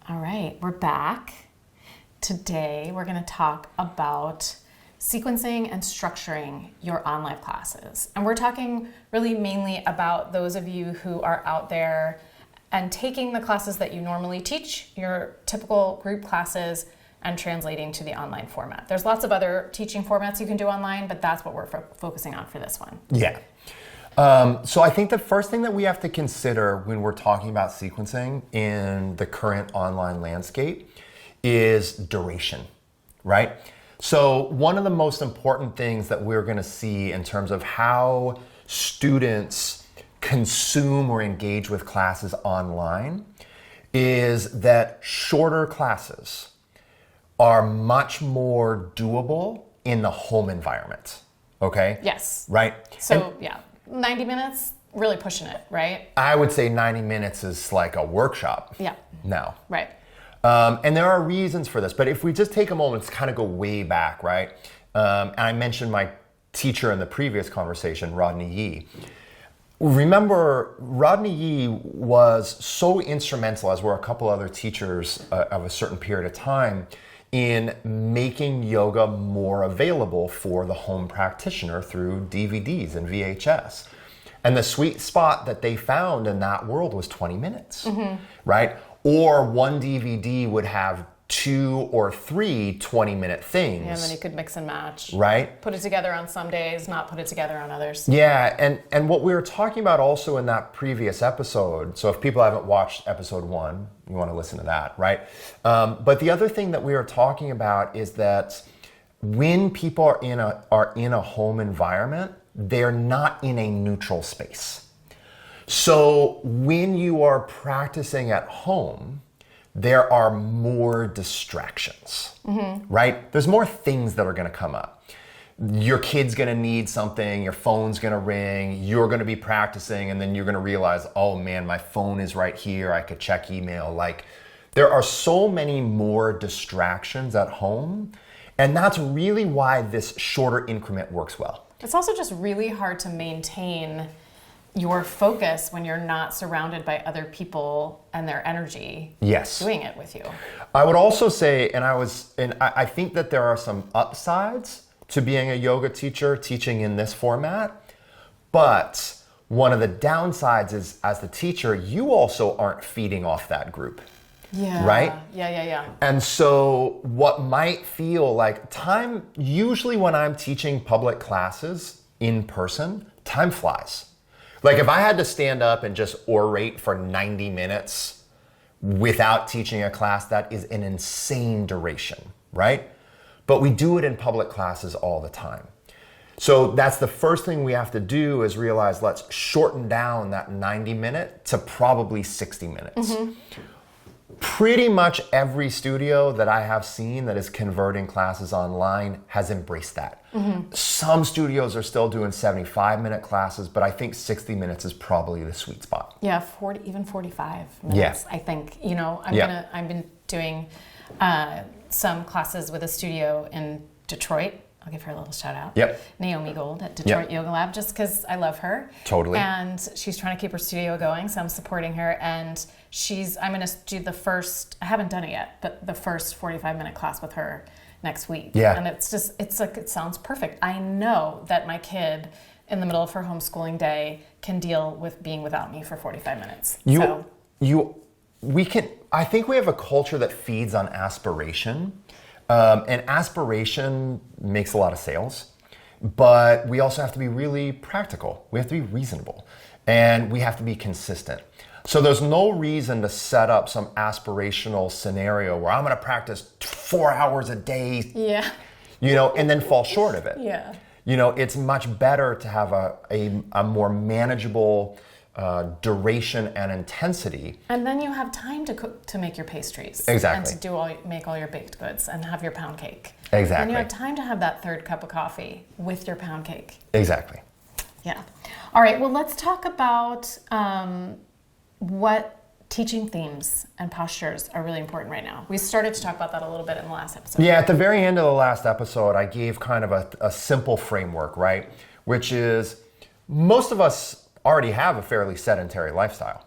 All right, we're back. Today, we're going to talk about sequencing and structuring your online classes. And we're talking really mainly about those of you who are out there and taking the classes that you normally teach, your typical group classes, and translating to the online format. There's lots of other teaching formats you can do online, but that's what we're focusing on for this one. Yeah. So I think the first thing that we have to consider when we're talking about sequencing in the current online landscape is duration, right? So one of the most important things that we're going to see in terms of how students consume or engage with classes online is that shorter classes are much more doable in the home environment, okay? Yes. Right? So, 90 minutes, really pushing it, right? I would say 90 minutes is like a workshop. Yeah. Now. Right. And there are reasons for this, but if we just take a moment to kind of go way back, right? And I mentioned my teacher in the previous conversation, Rodney Yee. Remember, Rodney Yee was so instrumental, as were a couple other teachers of a certain period of time, in making yoga more available for the home practitioner through DVDs and VHS. And the sweet spot that they found in that world was 20 minutes, right? Or one DVD would have 2 or 3 20-minute things. Yeah, and then you could mix and match. Right? Put it together on some days, not put it together on others. Yeah, and what we were talking about also in that previous episode, so if people haven't watched episode 1, you want to listen to that, right? But the other thing that we were talking about is that when people are in a home environment, they're not in a neutral space. So when you are practicing at home, there are more distractions, right? There's more things that are going to come up. Your kid's going to need something, your phone's going to ring, you're going to be practicing, and then you're going to realize, oh man, my phone is right here, I could check email. Like, there are so many more distractions at home, and that's really why this shorter increment works well. It's also just really hard to maintain your focus when you're not surrounded by other people and their energy doing it with you. I would also say, I think that there are some upsides to being a yoga teacher teaching in this format, but one of the downsides is, as the teacher, you also aren't feeding off that group. Yeah. Right? Yeah. And so what might feel like time, usually when I'm teaching public classes in person, time flies. Like if I had to stand up and just orate for 90 minutes without teaching a class, that is an insane duration, right? But we do it in public classes all the time. So that's the first thing we have to do is realize, let's shorten down that 90 minute to probably 60 minutes. Pretty much every studio that I have seen that is converting classes online has embraced that. Some studios are still doing 75-minute classes, but I think 60 minutes is probably the sweet spot. Yeah, 40, even 45 minutes, I think. You know, I've been doing some classes with a studio in Detroit. I'll give her a little shout out. Naomi Gold at Detroit Yogaland, just because I love her. Totally. And she's trying to keep her studio going, so I'm supporting her. And I'm going to do the first, I haven't done it yet, but the first 45-minute class with her next week. Yeah. And it's like, it sounds perfect. I know that my kid in the middle of her homeschooling day can deal with being without me for 45 minutes. I think we have a culture that feeds on aspiration. And aspiration makes a lot of sales, but we also have to be really practical. We have to be reasonable, and we have to be consistent. So there's no reason to set up some aspirational scenario where I'm going to practice 4 hours a day, and then fall short of it. It's much better to have a more manageable duration and intensity. And then you have time to cook, to make your pastries. Exactly. And to make all your baked goods and have your pound cake. Exactly. And you have time to have that third cup of coffee with your pound cake. Exactly. Yeah. All right, well, let's talk about what teaching themes and postures are really important right now. We started to talk about that a little bit in the last episode. Yeah, at the very end of the last episode, I gave kind of a simple framework, right? Which is, most of us already have a fairly sedentary lifestyle.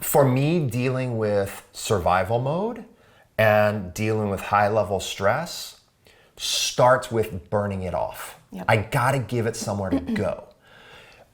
For me, dealing with survival mode and dealing with high level stress starts with burning it off. Yep. I gotta give it somewhere to go.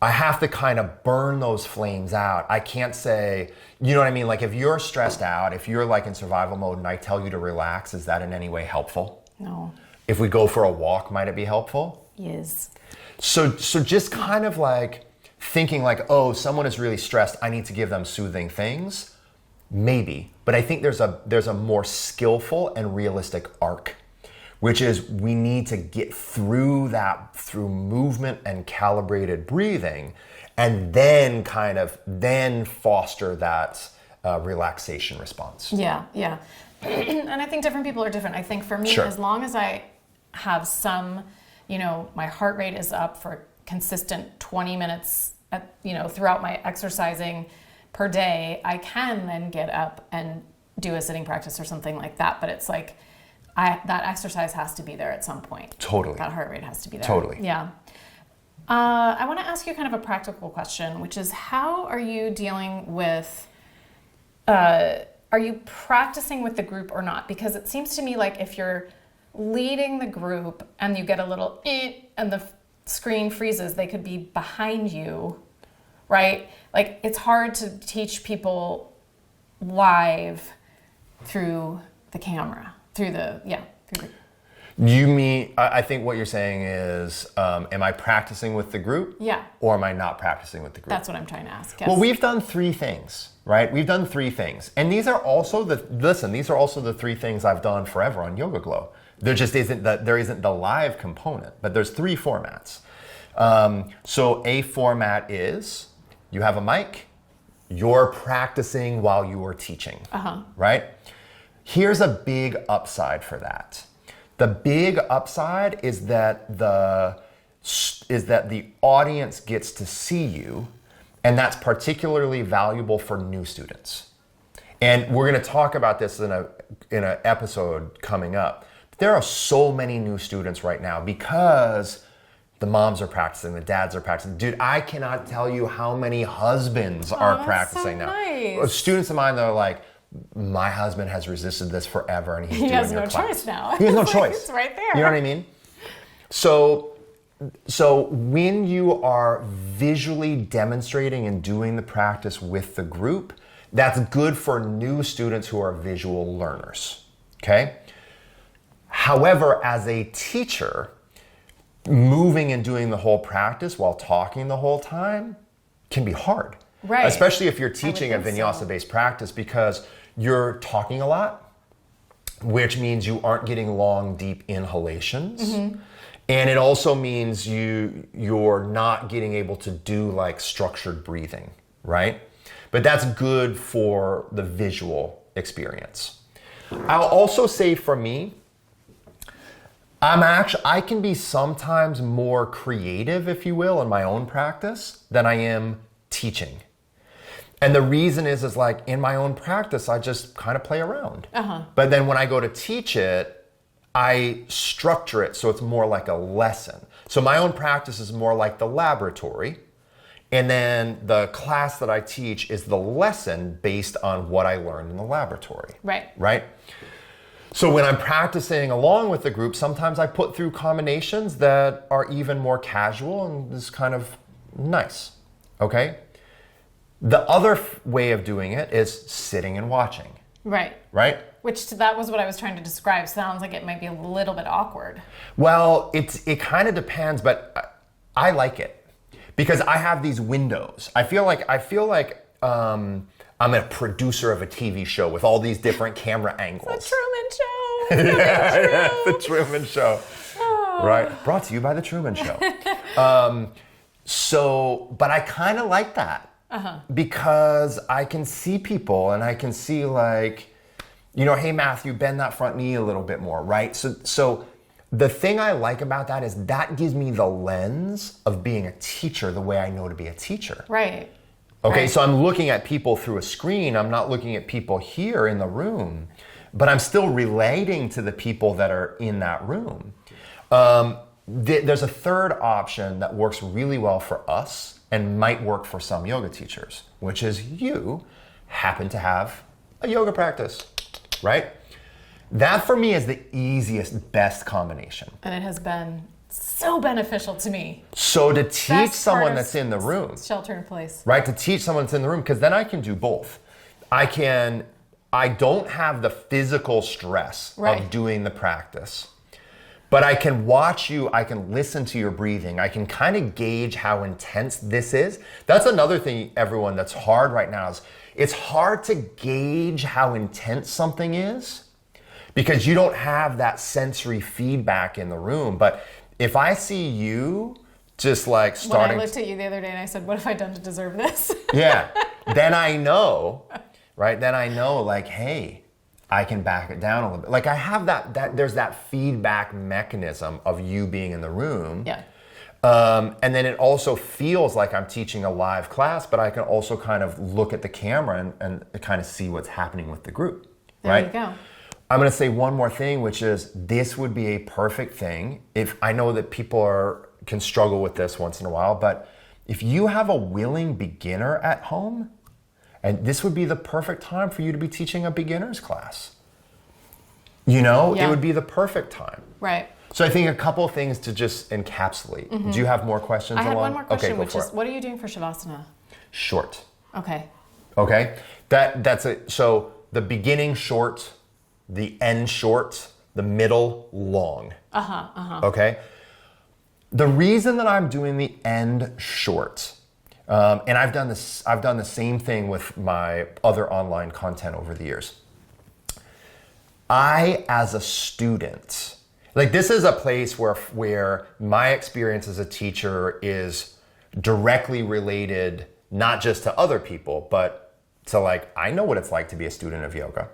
I have to kind of burn those flames out. I can't say, you know what I mean? Like if you're stressed out, if you're like in survival mode and I tell you to relax, is that in any way helpful? No. If we go for a walk, might it be helpful? Yes. So just kind of like thinking like, oh, someone is really stressed, I need to give them soothing things. Maybe, but I think there's a more skillful and realistic arc, which is we need to get through that through movement and calibrated breathing, and then then foster that relaxation response. Yeah. And I think different people are different. I think for me, Sure. as long as I have some, my heart rate is up for consistent 20 minutes, throughout my exercising per day, I can then get up and do a sitting practice or something like that. But it's like, that exercise has to be there at some point. Totally. That heart rate has to be there. Totally. Yeah. I want to ask you kind of a practical question, which is how are you dealing with, are you practicing with the group or not? Because it seems to me like if you're leading the group and you get a little and the screen freezes, they could be behind you, right? Like it's hard to teach people live through the camera, through the. You mean, I think what you're saying is, am I practicing with the group? Yeah. Or am I not practicing with the group? That's what I'm trying to ask. Yes. Well, we've done 3 things, right? We've done 3 things. And these are also these are also the 3 things I've done forever on Yoga Glow. There just isn't the live component, but there's 3 formats. So a format is you have a mic, you're practicing while you are teaching, right? Here's a big upside for that. The big upside is that the audience gets to see you, and that's particularly valuable for new students. And we're going to talk about this in an episode coming up. There are so many new students right now because the moms are practicing, the dads are practicing. Dude, I cannot tell you how many husbands are practicing so now. nice. Students of mine that are like, my husband has resisted this forever and he's doing has your no class. choice now. He has no It's choice. it's right there. You know what I mean? So when you are visually demonstrating and doing the practice with the group, that's good for new students who are visual learners, okay? However, as a teacher, moving and doing the whole practice while talking the whole time can be hard. Right. Especially if you're teaching a think so. vinyasa-based practice because you're talking a lot, which means you aren't getting long, deep inhalations. Mm-hmm. And it also means you're not getting able to do like structured breathing, right? But that's good for the visual experience. I'll also say for me, I can be sometimes more creative, if you will, in my own practice than I am teaching. And the reason is like in my own practice, I just kind of play around. But then when I go to teach it, I structure it so it's more like a lesson. So my own practice is more like the laboratory. And then the class that I teach is the lesson based on what I learned in the laboratory. Right? So when I'm practicing along with the group, sometimes I put through combinations that are even more casual and is kind of nice. Okay? The other way of doing it is sitting and watching. Right. Which that was what I was trying to describe. Sounds like it might be a little bit awkward. Well, it kind of depends, but I like it because I have these windows. I feel like I'm a producer of a TV show with all these different camera angles. The Truman Show. Yeah, the Truman Show. Oh. Right. Brought to you by the Truman Show. But I kind of like that. Because I can see people and I can see like, hey Matthew, bend that front knee a little bit more, right? So the thing I like about that is that gives me the lens of being a teacher the way I know to be a teacher. Right. Okay, so I'm looking at people through a screen. I'm not looking at people here in the room, but I'm still relating to the people that are in that room. There's a third option that works really well for us and might work for some yoga teachers, which is you happen to have a yoga practice, right? That for me is the easiest, best combination. And it has been so beneficial to me. So to teach Best someone part of that's in the room, shelter in place. right? To teach someone that's in the room, because then I can do both. I don't have the physical stress Right. of doing the practice, but I can watch you, I can listen to your breathing. I can kind of gauge how intense this is. That's another thing, everyone, that's hard right now is it's hard to gauge how intense something is because you don't have that sensory feedback in the room. But if I see you just like starting... When I looked at you the other day and I said, what have I done to deserve this? Yeah, then I know, right? Then I know like, hey, I can back it down a little bit. Like I have that there's that feedback mechanism of you being in the room. Yeah. And then it also feels like I'm teaching a live class, but I can also kind of look at the camera and kind of see what's happening with the group, right? There you go. I'm going to say one more thing, which is this would be a perfect thing. If I know that people can struggle with this once in a while, but if you have a willing beginner at home, and this would be the perfect time for you to be teaching a beginner's class. You know, Yeah. it would be the perfect time. Right. So I think a couple of things to just encapsulate. Do you have more questions? I have one more question, Okay, go which for is, it. what are you doing for Savasana? Short. Okay. Okay, that's it. So the beginning short, the end short, the middle long. Okay. The reason that I'm doing the end short, and I've done the same thing with my other online content over the years. I, as a student, like this is a place where my experience as a teacher is directly related, not just to other people, but to like, I know what it's like to be a student of yoga.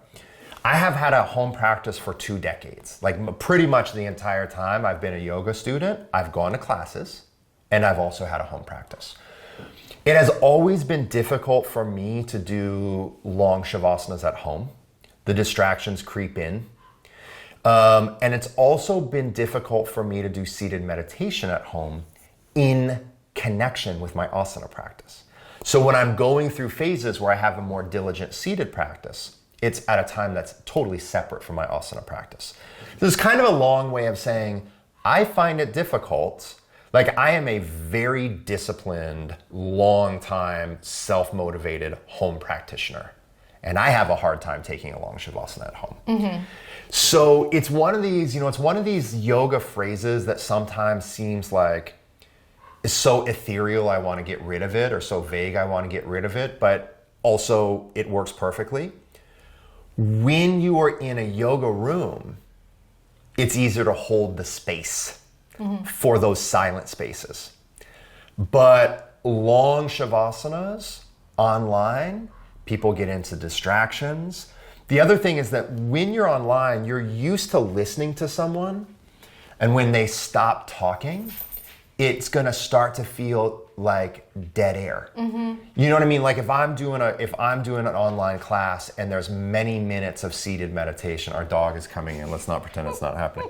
I have had a home practice for 2 decades. Like pretty much the entire time I've been a yoga student, I've gone to classes and I've also had a home practice. It has always been difficult for me to do long shavasanas at home. The distractions creep in. And it's also been difficult for me to do seated meditation at home in connection with my asana practice. So when I'm going through phases where I have a more diligent seated practice, it's at a time that's totally separate from my asana practice. This is kind of a long way of saying, I find it difficult. Like I am a very disciplined, long time, self-motivated home practitioner. And I have a hard time taking a long shavasana at home. Mm-hmm. So it's one of these yoga phrases that sometimes seems like is so ethereal, I want to get rid of it, or so vague, I want to get rid of it, but also it works perfectly. When you are in a yoga room, it's easier to hold the space for those silent spaces. But long shavasanas online, people get into distractions. The other thing is that when you're online, you're used to listening to someone, and when they stop talking, it's gonna start to feel like dead air. Mm-hmm. You know what I mean? Like if I'm doing an online class and there's many minutes of seated meditation, our dog is coming in. Let's not pretend it's not happening.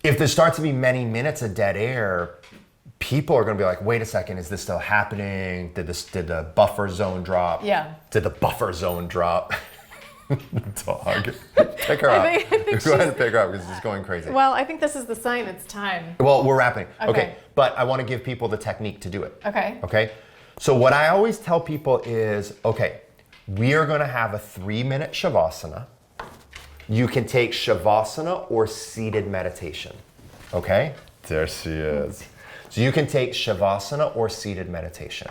If there starts to be many minutes of dead air, people are going to be like, wait a second, is this still happening? Did the buffer zone drop? Yeah. Did the buffer zone drop? Dog. Pick her up. I think Go ahead and pick her up because it's going crazy. Well, I think this is the sign it's time. Well, we're wrapping. Okay. But I want to give people the technique to do it. Okay. Okay. So what I always tell people is, okay, we are going to have a 3-minute shavasana. You can take shavasana or seated meditation. Okay? There she is. So you can take shavasana or seated meditation.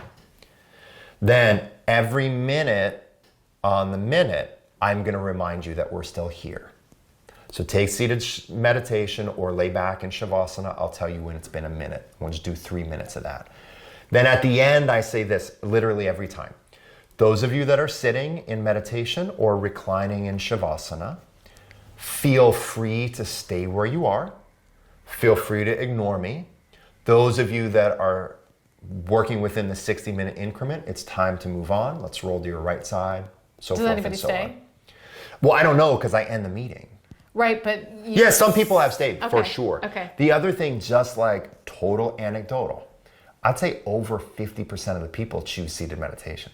Then every minute on the minute, I'm going to remind you that we're still here. So take seated meditation or lay back in shavasana. I'll tell you when it's been a minute. We'll just do 3 minutes of that. Then at the end, I say this literally every time. Those of you that are sitting in meditation or reclining in shavasana, feel free to stay where you are. Feel free to ignore me. Those of you that are working within the 60-minute increment, it's time to move on. Let's roll to your right side, so Does forth anybody and so stay? on. Well, I don't know because I end the meeting. Right, but... Yeah, some people have stayed, for Okay, sure. okay. The other thing, just like total anecdotal, I'd say over 50% of the people choose seated meditation.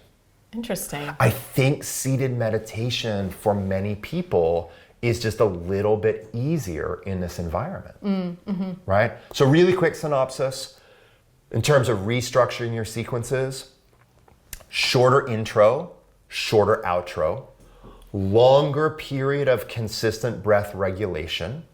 Interesting. I think seated meditation for many people is just a little bit easier in this environment, right? So really quick synopsis in terms of restructuring your sequences: shorter intro, shorter outro, longer period of consistent breath regulation,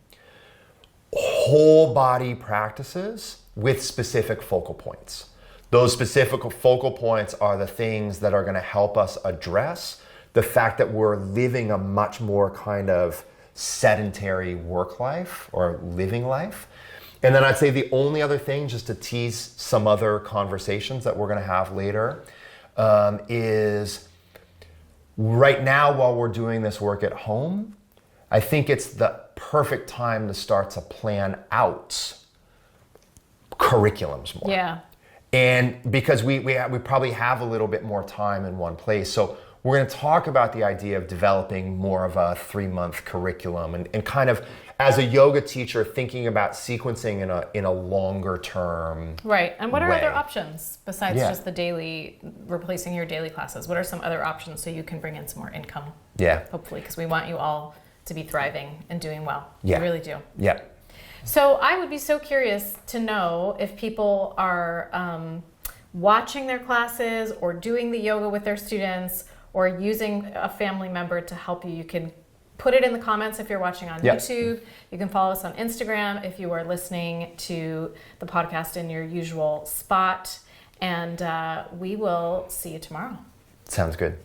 whole body practices with specific focal points. Those specific focal points are the things that are going to help us address the fact that we're living a much more kind of sedentary work life or living life. And then I'd say the only other thing, just to tease some other conversations that we're going to have later, is right now while we're doing this work at home, I think it's the perfect time to start to plan out curriculums more. Yeah. And because we probably have a little bit more time in one place. So we're going to talk about the idea of developing more of a 3-month curriculum and kind of, as a yoga teacher, thinking about sequencing in a longer term Right. And what are way. other options besides just the daily, replacing your daily classes? What are some other options so you can bring in some more income? Yeah. Hopefully, because we want you all to be thriving and doing well. Yeah. We really do. Yeah. So I would be so curious to know if people are watching their classes or doing the yoga with their students or using a family member to help you. You can put it in the comments if you're watching on YouTube. You can follow us on Instagram if you are listening to the podcast in your usual spot. And we will see you tomorrow. Sounds good.